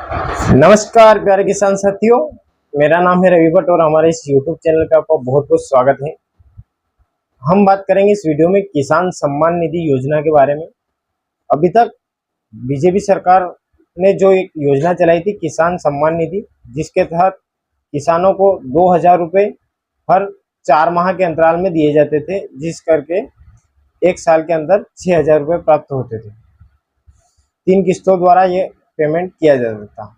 नमस्कार प्यारे किसान साथियों, मेरा नाम है रवि भट्ट और हमारे इस YouTube चैनल पे आपका बहुत बहुत स्वागत है। हम बात करेंगे इस वीडियो में किसान सम्मान निधि योजना के बारे में। अभी तक बीजेपी सरकार ने जो एक योजना चलाई थी किसान सम्मान निधि, जिसके तहत किसानों को 2,000 रुपये हर 4 माह के अंतराल में दिए जाते थे, जिस करके एक साल के अंदर 6,000 रुपये प्राप्त होते थे। 3 किस्तों द्वारा ये पेमेंट किया जाता था।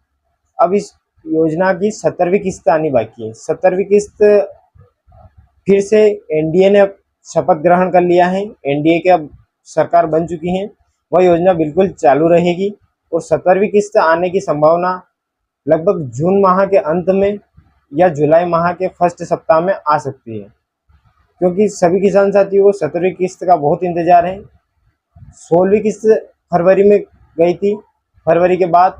अब इस योजना की 17वीं किस्त आनी बाकी है। 17वीं किस्त फिर से एनडीए ने शपथ ग्रहण कर लिया है। एनडीए के अब सरकार बन चुकी है, वह योजना बिल्कुल चालू रहेगी और 17वीं किस्त आने की संभावना लगभग जून माह के अंत में या जुलाई माह के फर्स्ट सप्ताह में आ सकती है, क्योंकि सभी किसान साथियों को 17वीं किस्त का बहुत इंतजार है। 16वीं किस्त फरवरी में गई थी, फरवरी के बाद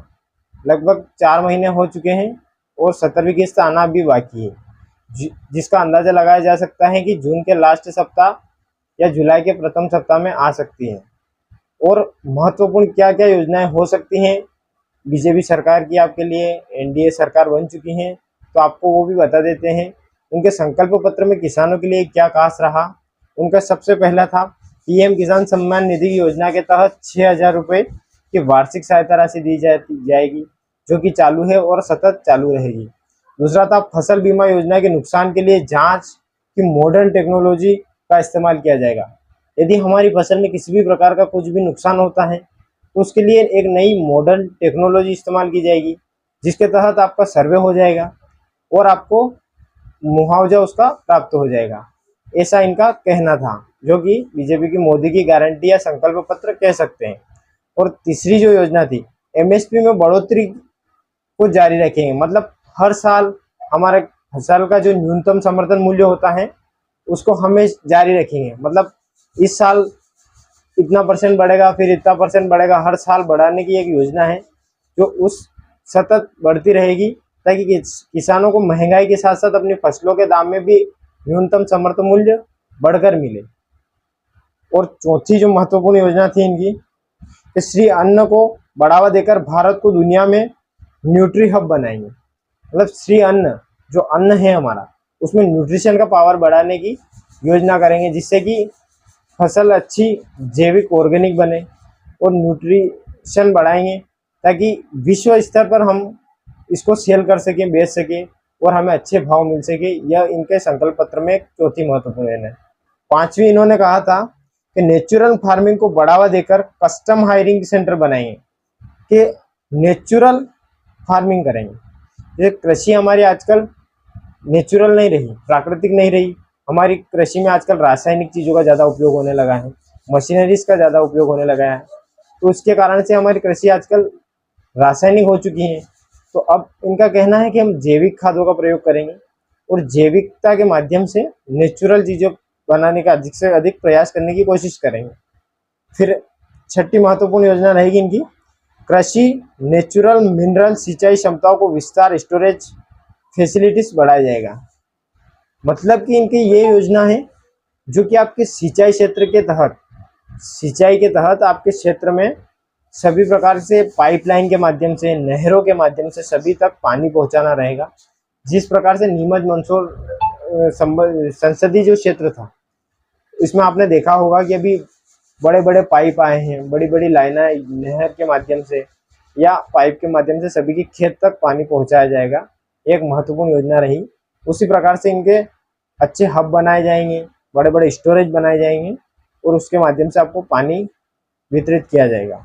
लगभग 4 महीने हो चुके हैं और 17वीं किस्त आना भी बाकी है, जिसका अंदाजा लगाया जा सकता है कि जून के लास्ट सप्ताह या जुलाई के प्रथम सप्ताह में आ सकती है। और महत्वपूर्ण क्या क्या योजनाएं हो सकती हैं बीजेपी सरकार की आपके लिए, एनडीए सरकार बन चुकी है, तो आपको वो भी बता देते हैं। उनके संकल्प पत्र में किसानों के लिए क्या खास रहा। उनका सबसे पहला था पीएम किसान सम्मान निधि योजना के तहत 6,000 रुपये की वार्षिक सहायता राशि दी जाएगी, जो कि चालू है और सतत चालू रहेगी। दूसरा था फसल बीमा योजना के नुकसान के लिए जांच की मॉडर्न टेक्नोलॉजी का इस्तेमाल किया जाएगा। यदि हमारी फसल में किसी भी प्रकार का कुछ भी नुकसान होता है तो उसके लिए एक नई मॉडर्न टेक्नोलॉजी इस्तेमाल की जाएगी, जिसके तहत आपका सर्वे हो जाएगा और आपको मुआवजा उसका प्राप्त हो जाएगा। ऐसा इनका कहना था, जो कि बीजेपी की मोदी की गारंटी या संकल्प पत्र कह सकते हैं। और तीसरी जो योजना थी, एमएसपी में बढ़ोतरी को जारी रखेंगे। मतलब हर साल हमारे फसल का जो न्यूनतम समर्थन मूल्य होता है उसको हमें जारी रखेंगे। मतलब इस साल इतना परसेंट बढ़ेगा, फिर इतना परसेंट बढ़ेगा, हर साल बढ़ाने की एक योजना है जो उस सतत बढ़ती रहेगी, ताकि किसानों को महंगाई के साथ साथ अपनी फसलों के दाम में भी न्यूनतम समर्थन मूल्य बढ़कर मिले। और चौथी जो महत्वपूर्ण योजना थी इनकी, कि श्री अन्न को बढ़ावा देकर भारत को दुनिया में न्यूट्री हब बनाएंगे। मतलब श्री अन्न, जो अन्न है हमारा, उसमें न्यूट्रिशन का पावर बढ़ाने की योजना करेंगे, जिससे कि फसल अच्छी जैविक ऑर्गेनिक बने और न्यूट्रिशन बढ़ाएंगे, ताकि विश्व स्तर पर हम इसको सेल कर सकें, बेच सकें और हमें अच्छे भाव मिल सके। यह इनके संकल्प पत्र में चौथी महत्वपूर्ण है। पांचवी इन्होंने कहा था कि नेचुरल फार्मिंग को बढ़ावा देकर कस्टम हायरिंग सेंटर बनाएंगे, कि नेचुरल फार्मिंग करेंगे। ये कृषि हमारी आजकल नेचुरल नहीं रही, प्राकृतिक नहीं रही। हमारी कृषि में आजकल रासायनिक चीज़ों का ज़्यादा उपयोग होने लगा है, मशीनरीज का ज़्यादा उपयोग होने लगा है, तो उसके कारण से हमारी कृषि आजकल रासायनिक हो चुकी है। तो अब इनका कहना है कि हम जैविक खादों का प्रयोग करेंगे और जैविकता के माध्यम से नेचुरल चीज़ों बनाने का अधिक से अधिक प्रयास करने की कोशिश करेंगे। फिर छठी महत्वपूर्ण योजना रहेगी इनकी, कृषि नेचुरल मिनरल सिंचाई क्षमताओं को विस्तार, स्टोरेज फैसिलिटीज बढ़ाया जाएगा। मतलब कि इनकी ये योजना है जो कि आपके सिंचाई क्षेत्र के तहत, सिंचाई के तहत आपके क्षेत्र में सभी प्रकार से पाइपलाइन के माध्यम से, नहरों के माध्यम से सभी तक पानी पहुंचाना रहेगा। जिस प्रकार से नीमच मंदसौर संसदीय जो क्षेत्र था, इसमें आपने देखा होगा कि अभी बड़े बड़े पाइप आए हैं, बड़ी बड़ी लाइनें नहर के माध्यम से या पाइप के माध्यम से सभी के खेत तक पानी पहुंचाया जाएगा। एक महत्वपूर्ण योजना रही। उसी प्रकार से इनके अच्छे हब बनाए जाएंगे, बड़े बड़े स्टोरेज बनाए जाएंगे और उसके माध्यम से आपको पानी वितरित किया जाएगा।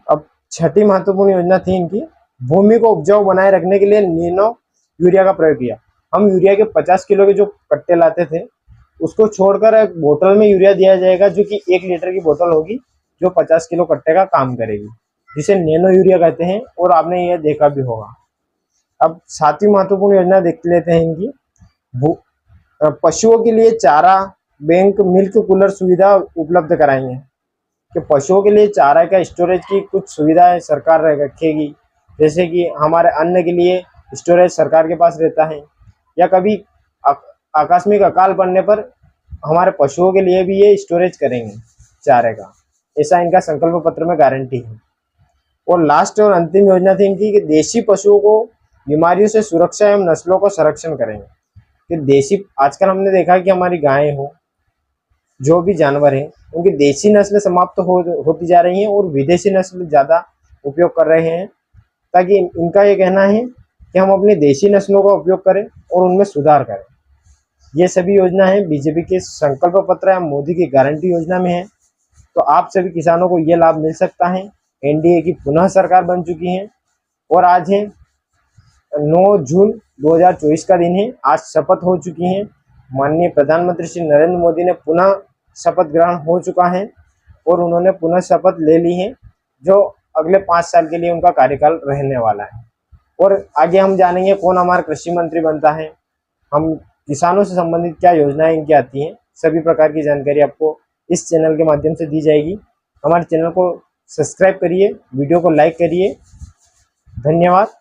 अब छठी महत्वपूर्ण योजना थी इनकी, भूमि को उपजाऊ बनाए रखने के लिए नैनो यूरिया का प्रयोग किया। हम यूरिया के 50 किलो के जो कट्टे लाते थे, उसको छोड़कर एक बोतल में यूरिया दिया जाएगा, जो कि 1 लीटर की बोतल होगी, जो 50 किलो कट्टे का काम करेगी, जिसे नैनो यूरिया कहते हैं और आपने ये देखा भी होगा। अब 7वीं महत्वपूर्ण योजना देख लेते हैं इनकी, पशुओं के लिए चारा बैंक, मिल्क कूलर सुविधा उपलब्ध कराएंगे। कि पशुओं के लिए चारा का स्टोरेज की कुछ सुविधाएं सरकार रखेगी, जैसे कि हमारे अन्न के लिए स्टोरेज सरकार के पास रहता है, या कभी आकस्मिक अकाल पड़ने पर हमारे पशुओं के लिए भी ये स्टोरेज करेंगे चारे का। ऐसा इनका संकल्प पत्र में गारंटी है। और लास्ट और अंतिम योजना थी इनकी कि देशी पशुओं को बीमारियों से सुरक्षा एवं नस्लों को संरक्षण करेंगे। कि देशी, आजकल हमने देखा कि हमारी गायें हो, जो भी जानवर हैं, उनकी देशी नस्लें समाप्त होती जा रही हैं और विदेशी नस्ल ज़्यादा उपयोग कर रहे हैं। ताकि इनका ये कहना है कि हम अपनी देशी नस्लों का उपयोग करें और उनमें सुधार करें। ये सभी योजना है बीजेपी के संकल्प पत्र या मोदी की गारंटी योजना में है। तो आप सभी किसानों को ये लाभ मिल सकता है। एनडीए की पुनः सरकार बन चुकी है और आज है 9 जून 2024 का दिन है। आज शपथ हो चुकी है। माननीय प्रधानमंत्री श्री नरेंद्र मोदी ने पुनः शपथ ग्रहण हो चुका है और उन्होंने पुनः शपथ ले ली है, जो अगले 5 साल के लिए उनका कार्यकाल रहने वाला है। और आगे हम जानेंगे कौन हमारा कृषि मंत्री बनता है, हम किसानों से संबंधित क्या योजनाएं इनकी आती हैं, सभी प्रकार की जानकारी आपको इस चैनल के माध्यम से दी जाएगी। हमारे चैनल को सब्सक्राइब करिए, वीडियो को लाइक करिए। धन्यवाद।